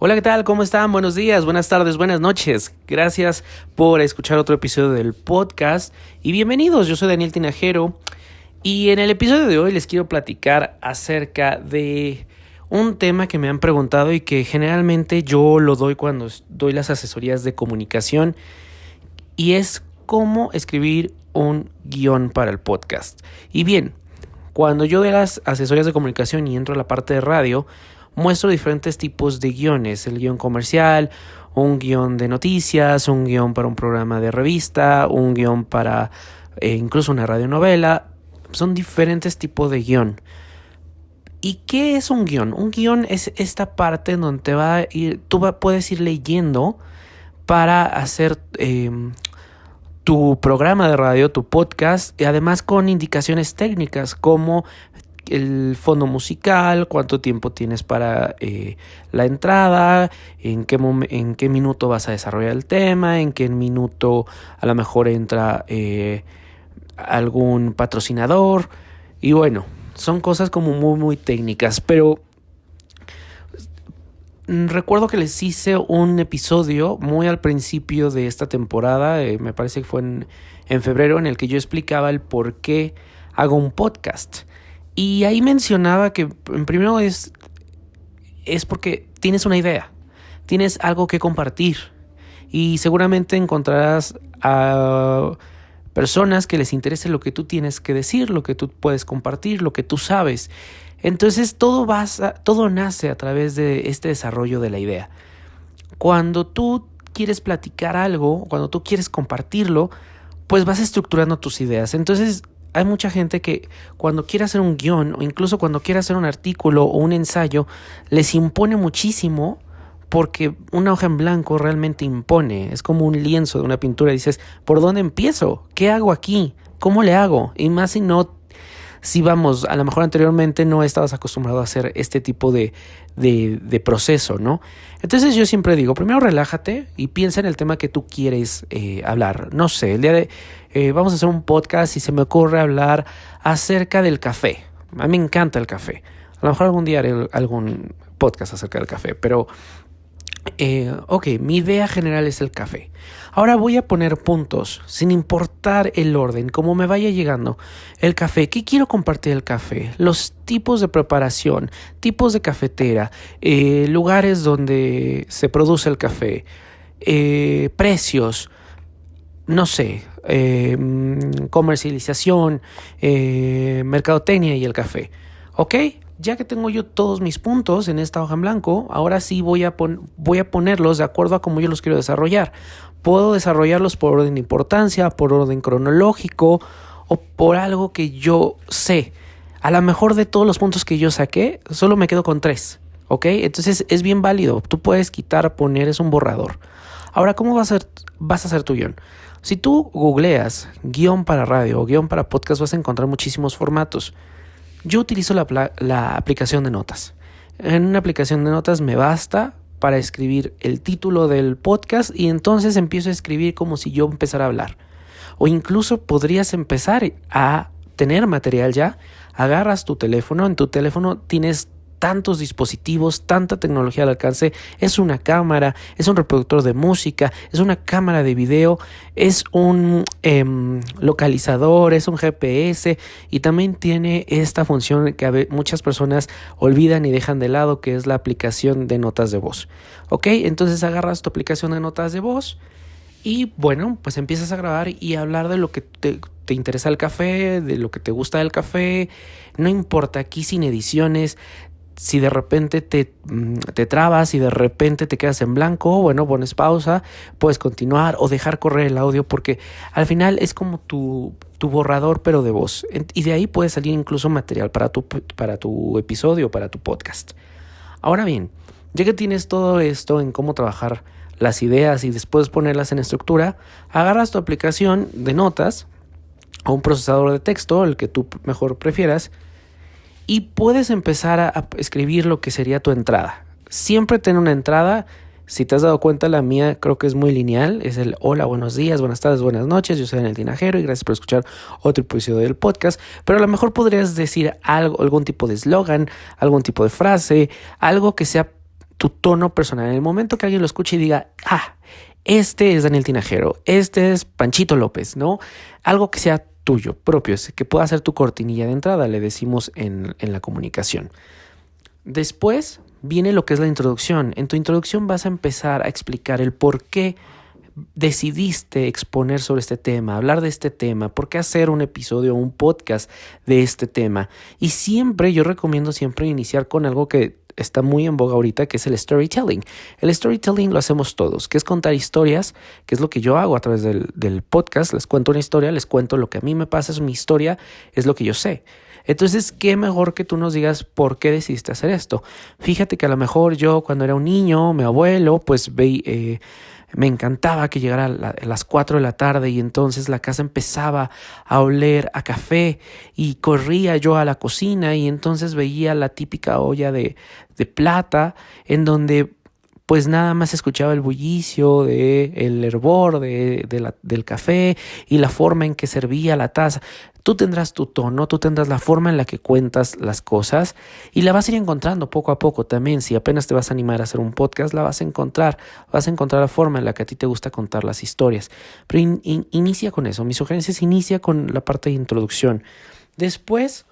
Hola, ¿qué tal? ¿Cómo están? Buenos días, buenas tardes, buenas noches. Gracias por escuchar otro episodio del podcast y bienvenidos. Yo soy Daniel Tinajero y en el episodio de hoy les quiero platicar acerca de un tema que me han preguntado y que generalmente yo lo doy cuando doy las asesorías de comunicación, y es cómo escribir un guión para el podcast. Y bien, cuando yo doy las asesorías de comunicación y entro a la parte de radio, muestro diferentes tipos de guiones: el guión comercial, un guión de noticias, un guión para un programa de revista, un guión para incluso una radionovela. Son diferentes tipos de guión. ¿Y qué es un guión? Un guión es esta parte en donde puedes ir leyendo para hacer tu programa de radio, tu podcast, y además con indicaciones técnicas como el fondo musical, cuánto tiempo tienes para la entrada, en qué minuto vas a desarrollar el tema, en qué minuto a lo mejor entra algún patrocinador. Y bueno, son cosas como muy técnicas, pero recuerdo que les hice un episodio muy al principio de esta temporada, me parece que fue en febrero, en el que yo explicaba el por qué hago un podcast. Y ahí mencionaba que primero es porque tienes una idea, tienes algo que compartir y seguramente encontrarás a personas que les interese lo que tú tienes que decir, lo que tú puedes compartir, lo que tú sabes. Entonces todo nace a través de este desarrollo de la idea. Cuando tú quieres platicar algo, cuando tú quieres compartirlo, pues vas estructurando tus ideas. Entonces hay mucha gente que cuando quiere hacer un guión o incluso cuando quiere hacer un artículo o un ensayo, les impone muchísimo, porque una hoja en blanco realmente impone. Es como un lienzo de una pintura. Dices, ¿por dónde empiezo? ¿Qué hago aquí? ¿Cómo le hago? Y más si vamos, a lo mejor anteriormente no estabas acostumbrado a hacer este tipo de proceso, ¿no? Entonces yo siempre digo, primero relájate y piensa en el tema que tú quieres hablar. No sé, el día de vamos a hacer un podcast y se me ocurre hablar acerca del café. A mí me encanta el café. A lo mejor algún día haré algún podcast acerca del café, pero mi idea general es el café. Ahora voy a poner puntos, sin importar el orden, como me vaya llegando. El café, ¿qué quiero compartir del café? Los tipos de preparación, tipos de cafetera, lugares donde se produce el café, precios, no sé, comercialización, mercadotecnia y el café. ¿Ok? Ya que tengo yo todos mis puntos en esta hoja en blanco, ahora sí voy a ponerlos de acuerdo a cómo yo los quiero desarrollar. Puedo desarrollarlos por orden de importancia, por orden cronológico o por algo que yo sé. A lo mejor de todos los puntos que yo saqué, solo me quedo con 3. ¿Ok? Entonces es bien válido. Tú puedes quitar, poner, es un borrador. Ahora, ¿cómo vas a hacer tu guión? Si tú googleas guión para radio o guión para podcast, vas a encontrar muchísimos formatos. Yo utilizo la aplicación de notas. En una aplicación de notas me basta para escribir el título del podcast y entonces empiezo a escribir como si yo empezara a hablar. O incluso podrías empezar a tener material ya. Agarras tu teléfono, en tu teléfono tienes tantos dispositivos, tanta tecnología al alcance. Es una cámara, es un reproductor de música, es una cámara de video, es un localizador, es un GPS, y también tiene esta función que muchas personas olvidan y dejan de lado, que es la aplicación de notas de voz. ¿Ok? Entonces agarras tu aplicación de notas de voz y bueno, pues empiezas a grabar y hablar de lo que te interesa el café, de lo que te gusta del café. No importa, aquí sin ediciones. Si de repente te trabas, si de repente te quedas en blanco, bueno, pones pausa, puedes continuar o dejar correr el audio, porque al final es como tu borrador, pero de voz. Y de ahí puede salir incluso material para tu episodio, para tu podcast. Ahora bien, ya que tienes todo esto en cómo trabajar las ideas y después ponerlas en estructura, agarras tu aplicación de notas o un procesador de texto, el que tú mejor prefieras, y puedes empezar a escribir lo que sería tu entrada. Siempre ten una entrada. Si te has dado cuenta, la mía creo que es muy lineal. Es el hola, buenos días, buenas tardes, buenas noches. Yo soy Daniel Tinajero y gracias por escuchar otro episodio del podcast. Pero a lo mejor podrías decir algún tipo de eslogan, algún tipo de frase, algo que sea tu tono personal. En el momento que alguien lo escuche y diga, este es Daniel Tinajero, este es Panchito López, ¿no? Algo que sea tuyo, propio, que pueda ser tu cortinilla de entrada, le decimos en la comunicación. Después viene lo que es la introducción. En tu introducción vas a empezar a explicar el por qué decidiste exponer sobre este tema, hablar de este tema, por qué hacer un episodio o un podcast de este tema. Y yo recomiendo siempre iniciar con algo que está muy en boga ahorita, que es el storytelling. El storytelling lo hacemos todos, que es contar historias, que es lo que yo hago a través del podcast. Les cuento una historia, les cuento lo que a mí me pasa, es mi historia, es lo que yo sé. Entonces, qué mejor que tú nos digas por qué decidiste hacer esto. Fíjate que a lo mejor yo cuando era un niño, mi abuelo, pues me encantaba que llegara a las 4 de la tarde y entonces la casa empezaba a oler a café y corría yo a la cocina y entonces veía la típica olla de plata en donde pues nada más escuchaba el bullicio el hervor del café y la forma en que servía la taza. Tú tendrás tu tono, tú tendrás la forma en la que cuentas las cosas y la vas a ir encontrando poco a poco también. Si apenas te vas a animar a hacer un podcast, la vas a encontrar la forma en la que a ti te gusta contar las historias. Pero inicia con eso. Mi sugerencia es inicia con la parte de introducción. Después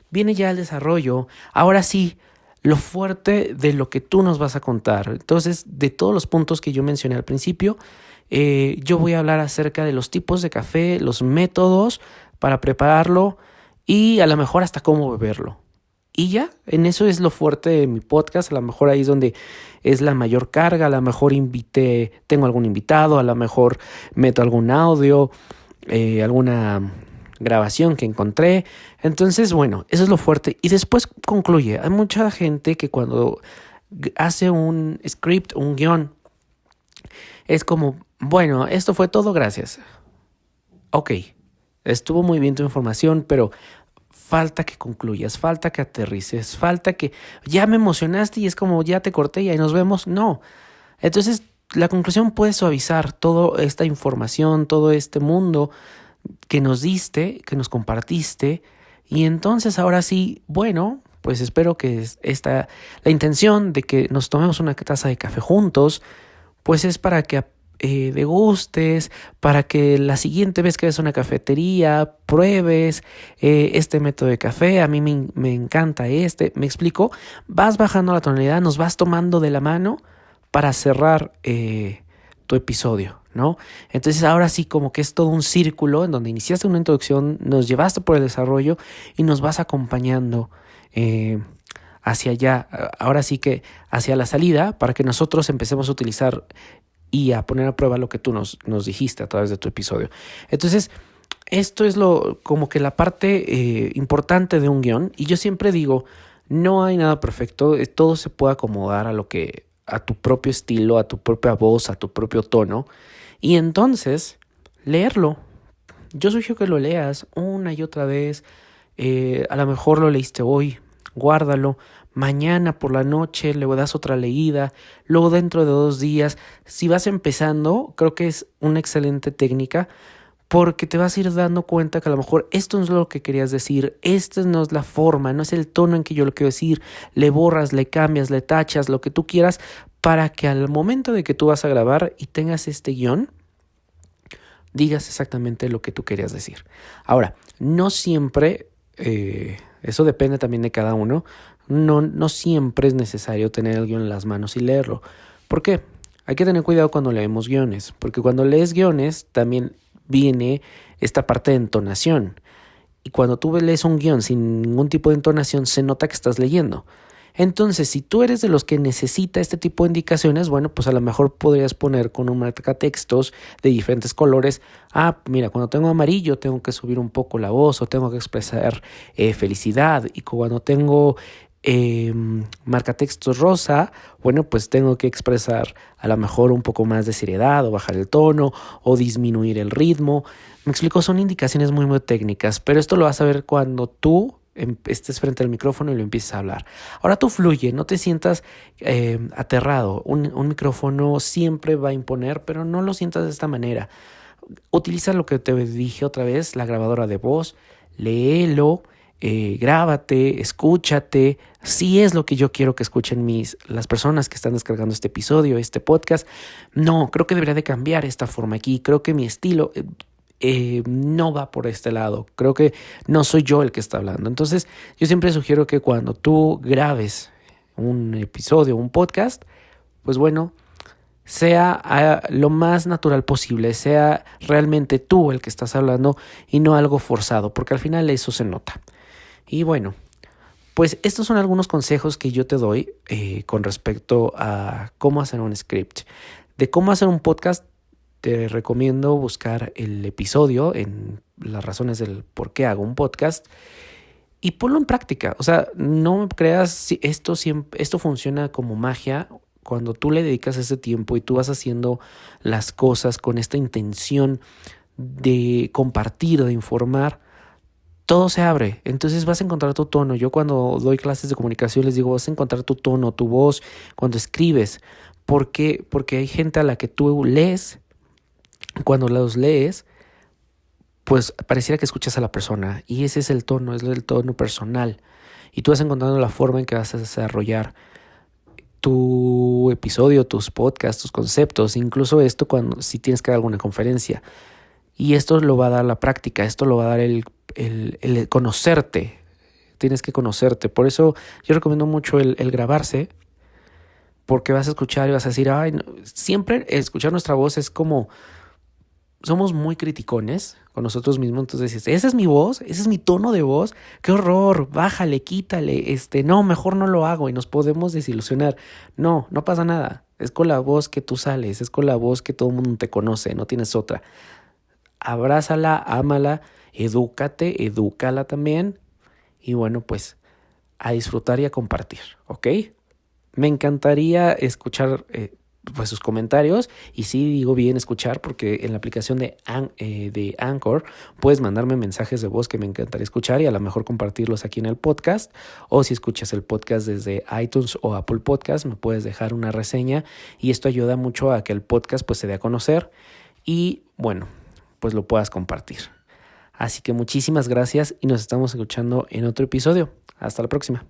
viene ya el desarrollo. Ahora sí, lo fuerte de lo que tú nos vas a contar. Entonces, de todos los puntos que yo mencioné al principio, yo voy a hablar acerca de los tipos de café, los métodos para prepararlo y a lo mejor hasta cómo beberlo. Y ya, en eso es lo fuerte de mi podcast. A lo mejor ahí es donde es la mayor carga. A lo mejor tengo algún invitado, a lo mejor meto algún audio, alguna grabación que encontré. Entonces, bueno, eso es lo fuerte. Y después concluye. Hay mucha gente que cuando hace un script, un guión, es como, bueno, esto fue todo, gracias. Ok, estuvo muy bien tu información, pero falta que concluyas, falta que aterrices, falta que ya me emocionaste y es como ya te corté y ahí nos vemos. No. Entonces, la conclusión puede suavizar toda esta información, todo este mundo que nos diste, que nos compartiste. Y entonces ahora sí, bueno, pues espero que la intención de que nos tomemos una taza de café juntos, pues es para que degustes, para que la siguiente vez que vayas a una cafetería pruebes este método de café. A mí me encanta ¿me explico? Vas bajando la tonalidad, nos vas tomando de la mano para cerrar tu episodio, ¿no? Entonces ahora sí como que es todo un círculo en donde iniciaste una introducción, nos llevaste por el desarrollo y nos vas acompañando hacia allá, ahora sí que hacia la salida, para que nosotros empecemos a utilizar y a poner a prueba lo que tú nos dijiste a través de tu episodio. Entonces, esto es como que la parte importante de un guión. Y yo siempre digo, no hay nada perfecto, todo se puede acomodar a tu propio estilo, a tu propia voz, a tu propio tono. Y entonces, leerlo. Yo sugiero que lo leas una y otra vez. A lo mejor lo leíste hoy, guárdalo. Mañana por la noche le das otra leída, luego dentro de 2 días. Si vas empezando, creo que es una excelente técnica porque te vas a ir dando cuenta que a lo mejor esto no es lo que querías decir, esta no es la forma, no es el tono en que yo lo quiero decir, le borras, le cambias, le tachas, lo que tú quieras, para que al momento de que tú vas a grabar y tengas este guión, digas exactamente lo que tú querías decir. Ahora, no siempre, eso depende también de cada uno. No siempre es necesario tener el guión en las manos y leerlo. ¿Por qué? Hay que tener cuidado cuando leemos guiones, porque cuando lees guiones también viene esta parte de entonación. Y cuando tú lees un guión sin ningún tipo de entonación, se nota que estás leyendo. Entonces, si tú eres de los que necesita este tipo de indicaciones, bueno, pues a lo mejor podrías poner con un marcatextos de diferentes colores. Mira, cuando tengo amarillo tengo que subir un poco la voz o tengo que expresar felicidad. Y cuando tengo marcatextos rosa, bueno, pues tengo que expresar a lo mejor un poco más de seriedad o bajar el tono o disminuir el ritmo. Me explico, son indicaciones muy, muy técnicas, pero esto lo vas a ver cuando tú estés frente al micrófono y lo empieces a hablar. Ahora tú fluye, no te sientas aterrado. Un micrófono siempre va a imponer, pero no lo sientas de esta manera. Utiliza lo que te dije otra vez, la grabadora de voz, léelo, Grábate, escúchate. Sí es lo que yo quiero que escuchen las personas que están descargando este episodio, este podcast. No, creo que debería de cambiar esta forma aquí. Creo que mi estilo no va por este lado. Creo que no soy yo el que está hablando. Entonces, yo siempre sugiero que cuando tú grabes un episodio, un podcast, pues bueno, sea lo más natural posible, sea realmente tú el que estás hablando y no algo forzado, porque al final eso se nota. Y bueno, pues estos son algunos consejos que yo te doy con respecto a cómo hacer un script. De cómo hacer un podcast, te recomiendo buscar el episodio en las razones del por qué hago un podcast y ponlo en práctica. O sea, no me creas, esto funciona como magia. Cuando tú le dedicas ese tiempo y tú vas haciendo las cosas con esta intención de compartir, de informar, todo se abre. Entonces vas a encontrar tu tono. Yo cuando doy clases de comunicación les digo, vas a encontrar tu tono, tu voz, cuando escribes. ¿Por qué? Porque hay gente a la que tú lees, cuando los lees, pues pareciera que escuchas a la persona. Y ese es el tono, es el tono personal. Y tú vas encontrando la forma en que vas a desarrollar tu episodio, tus podcasts, tus conceptos, incluso esto si tienes que dar alguna conferencia. Y esto lo va a dar la práctica, esto lo va a dar el conocerte. Tienes que conocerte. Por eso yo recomiendo mucho el grabarse, porque vas a escuchar y vas a decir, ay, no. Siempre escuchar nuestra voz es como, somos muy criticones con nosotros mismos, entonces dices, esa es mi voz, ese es mi tono de voz, qué horror, bájale, quítale, no, mejor no lo hago y nos podemos desilusionar. No pasa nada, es con la voz que tú sales, es con la voz que todo el mundo te conoce, no tienes otra. Abrázala, ámala, edúcala también y bueno, pues a disfrutar y a compartir, ¿ok? Me encantaría escuchar pues sus comentarios y sí digo bien escuchar porque en la aplicación de Anchor puedes mandarme mensajes de voz que me encantaría escuchar y a lo mejor compartirlos aquí en el podcast, o si escuchas el podcast desde iTunes o Apple Podcast me puedes dejar una reseña y esto ayuda mucho a que el podcast pues se dé a conocer y bueno, pues lo puedas compartir. Así que muchísimas gracias y nos estamos escuchando en otro episodio. Hasta la próxima.